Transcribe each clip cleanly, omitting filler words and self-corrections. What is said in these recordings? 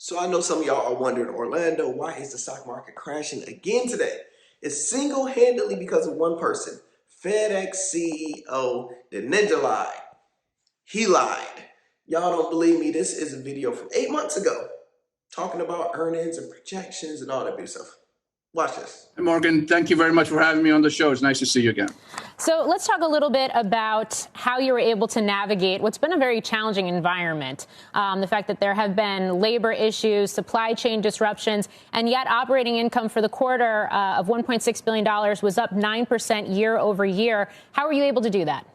So I know some of y'all are wondering, Orlando, why is the stock market crashing again today? It's single-handedly because of one person, FedEx CEO, the ninja lied. He lied. Y'all don't believe me? This is a video from 8 months ago talking about earnings and projections and all that good stuff. Watch this. Hey Morgan, thank you very much for having me on the show. It's nice to see you again. So let's talk a little bit about how you were able to navigate what's been a very challenging environment. The fact that there have been labor issues, supply chain disruptions, and yet operating income for the quarter of $1.6 billion was up 9% year over year. How were you able to do that?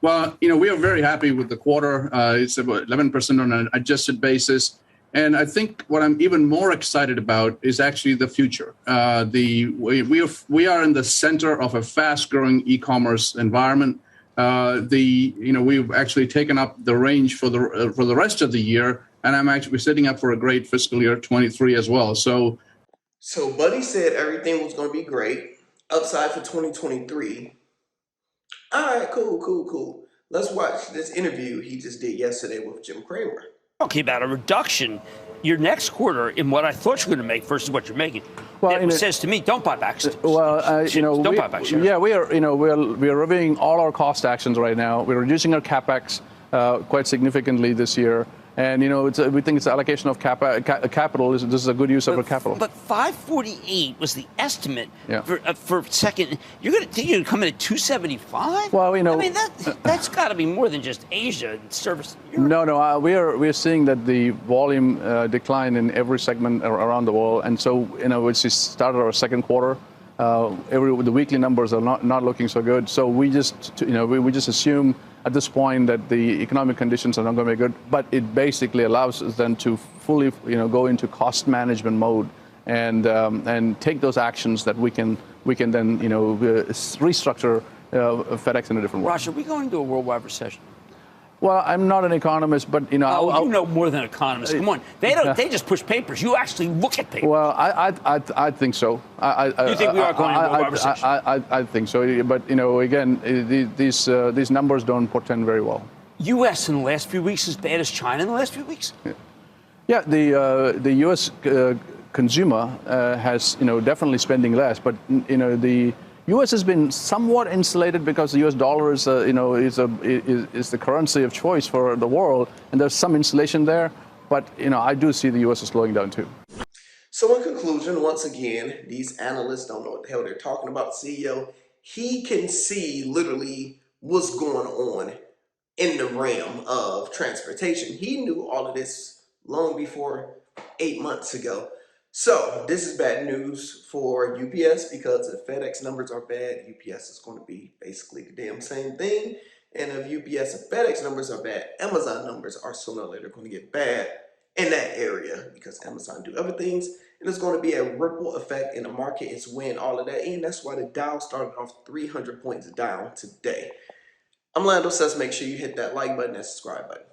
Well, we are very happy with the quarter. It's about 11% on an adjusted basis. And I think what I'm even more excited about is actually the future. We are in the center of a fast-growing e-commerce environment. We've actually taken up the range for the rest of the year, and we're setting up for a great fiscal year 23 as well. So Buddy said everything was going to be great. Upside for 2023. All right, cool. Let's watch this interview he just did yesterday with Jim Cramer. Talking about a reduction your next quarter in what I thought you were going to make versus what you're making. Well, it says to me, don't buy back shares. Well, don't buy back shares. Yeah, we are reviewing all our cost actions right now. We're reducing our capex quite significantly this year. And, we think it's allocation of capital. This is a good use of our capital. But 548 was the estimate for second. You're going to come in at 275? Well, I mean, that's got to be more than just Asia and service. No, we're seeing that the volume decline in every segment around the world. And so, we started our second quarter. The weekly numbers are not looking so good. So we just assume at this point that the economic conditions are not going to be good, but it basically allows us then to fully, go into cost management mode and take those actions that we can then, restructure FedEx in a different way. Raj, are we going to a worldwide recession? Well, I'm not an economist, but you know more than economists. Come on, they just push papers. You actually look at papers. Well, I think so. You think we are going to a recession? I think so, but again, these numbers don't portend very well. U.S. in the last few weeks as bad as China in the last few weeks. Yeah, the U.S. Consumer has definitely spending less, but the U.S. has been somewhat insulated because the U.S. dollar is the currency of choice for the world, and there's some insulation there. But I do see the U.S. is slowing down too. So in conclusion, once again, these analysts don't know what the hell they're talking about. CEO, he can see literally what's going on in the realm of transportation. He knew all of this long before 8 months ago. So this is bad news for UPS because if FedEx numbers are bad, UPS is going to be basically the damn same thing. And if UPS and FedEx numbers are bad, Amazon numbers are sooner or later going to get bad in that area because Amazon do other things. And it's going to be a ripple effect in the market. It's when all of that in. That's why the Dow started off 300 points down today. I'm Lando Says. Make sure you hit that like button and subscribe button.